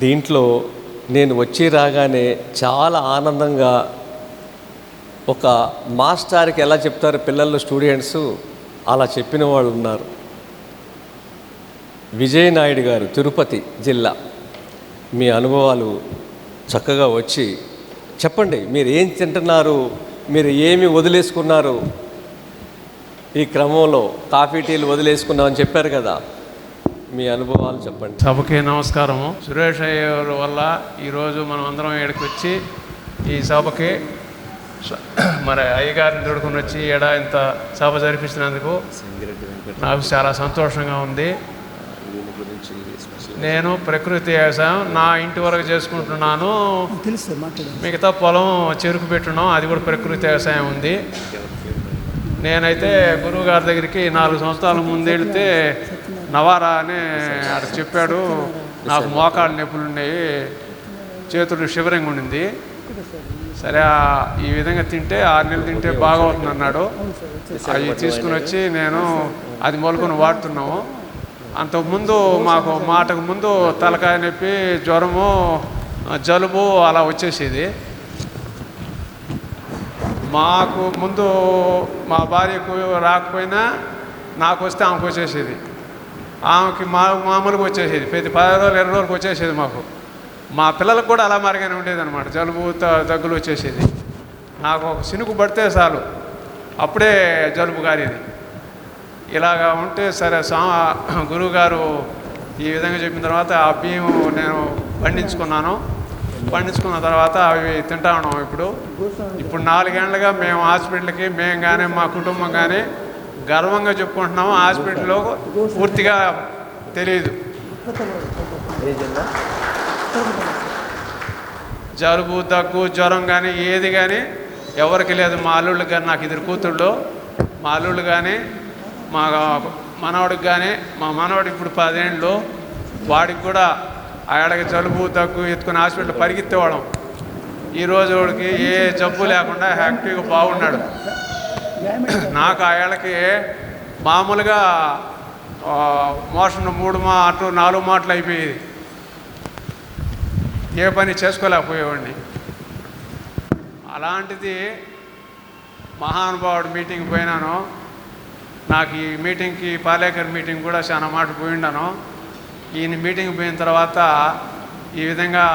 దీంట్లో నేను వచ్చి రాగానే చాలా ఆనందంగా ఒక మాస్టర్కి ఎలా చెప్తారు పిల్లలు స్టూడెంట్స్ అలా చెప్పిన వాళ్ళు ఉన్నారు. విజయ్ నాయుడు గారు, తిరుపతి జిల్లా, మీ అనుభవాలు చక్కగా వచ్చి చెప్పండి. మీరు ఏం తింటున్నారు, మీరు ఏమి వదిలేసుకున్నారు, ఈ క్రమంలో కాఫీ టీలు వదిలేసుకున్నామని చెప్పారు కదా, మీ అనుభవాలు చెప్పండి. సభకి నమస్కారము. సురేష్ అయ్య వల్ల ఈరోజు మనం అందరం ఇక్కడికి వచ్చి ఈ సభకి మరి అయ్యగారిని తోడుకొని వచ్చి ఇంత సభ జరిపించినందుకు నాకు చాలా సంతోషంగా ఉంది. నేను ప్రకృతి వ్యవసాయం నా ఇంటి వరకు చేసుకుంటున్నాను. మిగతా పొలం చెరుకు పెట్టున్నాం, అది కూడా ప్రకృతి వ్యవసాయం ఉంది. నేనైతే గురువు గారి దగ్గరికి 4 సంవత్సరాల ముందు వెళితే నవారా అని అక్కడ చెప్పాడు. నాకు మోకాళ్ళ నొప్పులు ఉన్నాయి, చేతులు షివరింగ్ ఉండింది. సరే ఈ విధంగా తింటే 6 నెలలు తింటే బాగవుతుంది అన్నాడు. అవి తీసుకుని వచ్చి నేను అది మొలుకొని వాడుతున్నాము. అంతకుముందు మాకు మాటకు ముందు తలకాయ నొప్పి, జ్వరము, జలుబు అలా వచ్చేసేది. మాకు ముందు మా భార్యకు రాకపోయినా నాకు వస్తే ఆమెకు వచ్చేసేది, ఆమెకి మామూలుగా వచ్చేసేది. ప్రతి 10 రోజులు 20 రోజులకు వచ్చేసేది మాకు. మా పిల్లలకు కూడా అలా మరిగానే ఉండేది అనమాట. జలుబు దగ్గులు వచ్చేసేది. నాకు ఒక సినుకు పడితే చాలు అప్పుడే జలుబు గారేది. ఇలాగా ఉంటే సరే గురువుగారు ఈ విధంగా చెప్పిన తర్వాత ఆ బియ్యం నేను పండించుకున్నాను. పండించుకున్న తర్వాత అవి తింటా ఉన్నాం. ఇప్పుడు 4 ఏళ్ళుగా మేము హాస్పిటల్కి మేము కానీ మా కుటుంబం కానీ గర్వంగా చెప్పుకుంటున్నాము. హాస్పిటల్లో పూర్తిగా తెలియదు, జలుబు దగ్గు జ్వరం కానీ ఏది కానీ ఎవరికి లేదు. మా అల్లుళ్ళకి కానీ, నాకు 2 కూతుళ్ళు, మా అల్లుళ్ళు కానీ మా మనవడికి కానీ, మా మనవడు ఇప్పుడు 10 ఏళ్ళు, వాడికి కూడా ఆడకి జలుబు దగ్గు ఎత్తుకుని హాస్పిటల్ పరిగెత్తేవాళ్ళం. ఈరోజు వాడికి ఏ జబ్బు లేకుండా యాక్టివ్గా బాగున్నాడు. నాకు ఆ ఏళ్ళకి మామూలుగా మోషన్ 3 మాటలు 4 మాటలు అయిపోయేది. ఏ పని చేసుకోలేకపోయేవాడిని. అలాంటిది మహానుభావుడు మీటింగ్ పోయినాను. నాకు ఈ మీటింగ్కి పాలేకర్ మీటింగ్ కూడా చాలా మాట పోయిండాను. ఈయన మీటింగ్ పోయిన తర్వాత ఈ విధంగా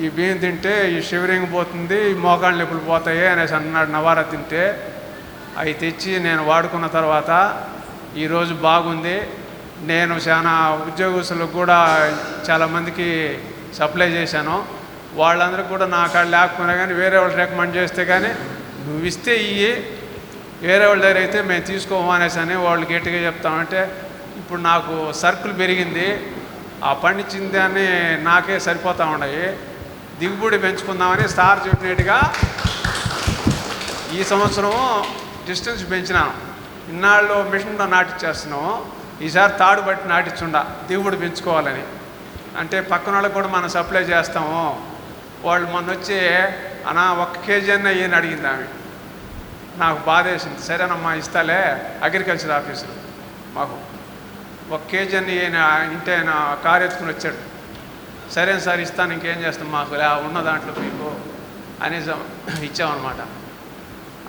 ఈ బియ్యం తింటే ఈ షివరింగ్ పోతుంది, ఈ మోకాళ్ళ నొప్పులు పోతాయి అనేసి అన్నాడు. నవారా తింటే అవి తెచ్చి నేను వాడుకున్న తర్వాత ఈరోజు బాగుంది. నేను చాలా ఉద్యోగస్తులకు కూడా చాలామందికి సప్లై చేశాను. వాళ్ళందరికీ కూడా నా కాడ లేకపోయినా కానీ వేరే వాళ్ళు రికమెండ్ చేస్తే కానీ నువ్వు ఇస్తే ఇవి, వేరే వాళ్ళ దగ్గర అయితే మేము తీసుకోము అనేసి అని వాళ్ళు గట్టిగా చెప్తామంటే ఇప్పుడు నాకు సర్కిల్ పెరిగింది. ఆ పండించిన దాన్ని నాకే సరిపోతూ ఉన్నాయి. దిగుబడి పెంచుకుందామని సార్ చెప్పినట్టుగా ఈ సంవత్సరం డిస్టెన్స్ పెంచినాను. ఇన్నాళ్ళు మిషన్లో నాటిచ్చేస్తున్నాము, ఈసారి తాడు బట్టి నాటించుండా దిగుబడి పెంచుకోవాలని. అంటే పక్కన వాళ్ళకి కూడా మనం సప్లై చేస్తాము. వాళ్ళు మొన్న వచ్చి అన్నా 1 కేజీ అన్న ఏని అడిగింది ఆమె. నాకు బాధ వేసింది. సరేనమ్మా ఇస్తాలే, అగ్రికల్చర్ ఆఫీసర్ మాకు 1 కేజీ అని ఇంటే ఆయన కారు ఎత్తుకుని వచ్చాడు. సరే సార్ ఇస్తాను, ఇంకేం చేస్తాం, మాకు ఉన్న దాంట్లో మీకు అనేసి ఇచ్చామన్నమాట.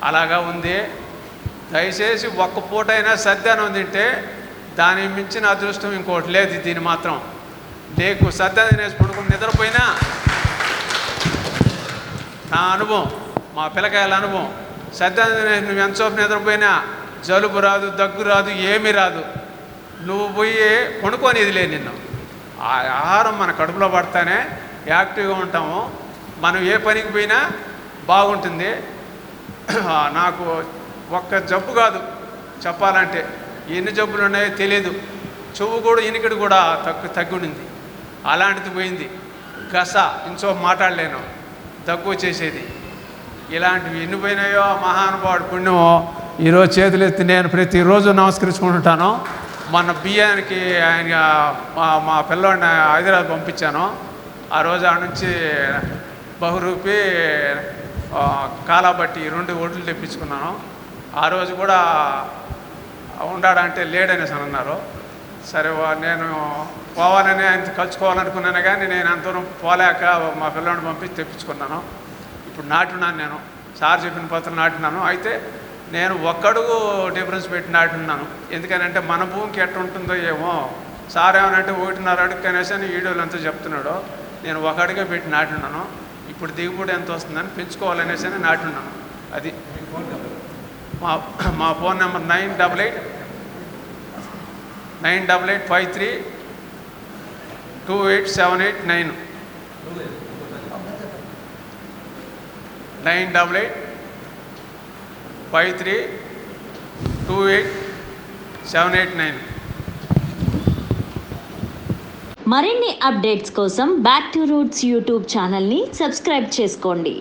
అలాగా ఉంది. దయచేసి 1 పూట అయినా సద్యానం తింటే దానికి మించిన అదృష్టం ఇంకోటి లేదు. దీన్ని మాత్రం నీకు సద్యానం తినేసి పడుకుని నిద్రపోయినా నా అనుభవం, మా పిల్లకాయల అనుభవం, సద్యానం తినేసి నువ్వు ఎంతసేపు నిద్రపోయినా జలుబు రాదు, దగ్గు రాదు, ఏమీ రాదు. నువ్వు పోయి కొనుక్కొనేది లేదు. నిన్ను ఆ ఆహారం మన కడుపులో పడతానే యాక్టివ్గా ఉంటాము. మనం ఏ పనికి పోయినా బాగుంటుంది. నాకు ఒక్క జబ్బు కాదు చెప్పాలంటే, ఎన్ని జబ్బులు ఉన్నాయో తెలియదు. చెవు కూడా ఇనికిడి కూడా తగ్గుండింది. అలాంటిది పోయింది. గస ఇంకో మాట్లాడలేను, దగ్గు వచ్చేసేది. ఇలాంటివి ఎన్ని పోయినాయో మహానుభావుడు పుణ్యమో. ఈరోజు చేతులు ఎత్తి నేను ప్రతిరోజు నమస్కరించుకుంటుంటాను. మొన్న బియ్యానికి ఆయన మా పిల్లోడిని హైదరాబాద్ పంపించాను. ఆ రోజు ఆ నుంచి బహురూపి కాలాబట్టి 2 ఒడ్లు తెప్పించుకున్నాను. ఆ రోజు కూడా ఉండాడంటే లేడనేసి అన్నారు. సరే నేను పోవాలని ఆయన కలుసుకోవాలనుకున్నాను, కానీ నేను అంత దూరం పోలేక మా పిల్లని పంపించి తెప్పించుకున్నాను. ఇప్పుడు నాటున్నాను, నేను సార్ చెప్పిన పత్రం నాటున్నాను. అయితే నేను ఒక్కడుగు డిఫరెన్స్ పెట్టి నాటున్నాను. ఎందుకనంటే మన భూమికి ఎట్లా ఉంటుందో ఏమో, సార్ ఏమనంటే 1.5 అడుగు అనేసి అని వీడియోలు అంతా చెప్తున్నాడు. నేను ఒక అడుగే పెట్టి నాటున్నాను. ఇప్పుడు దిగుబడి ఎంత వస్తుందని పెంచుకోవాలనేసి అని నాటున్నాను. అది మా ఫోన్ నెంబర్ 988532878 988532878 మరిన్ని అప్డేట్స్ కోసం బ్యాక్ టు రూట్స్ యూట్యూబ్ ఛానల్ని సబ్స్క్రైబ్ చేసుకోండి.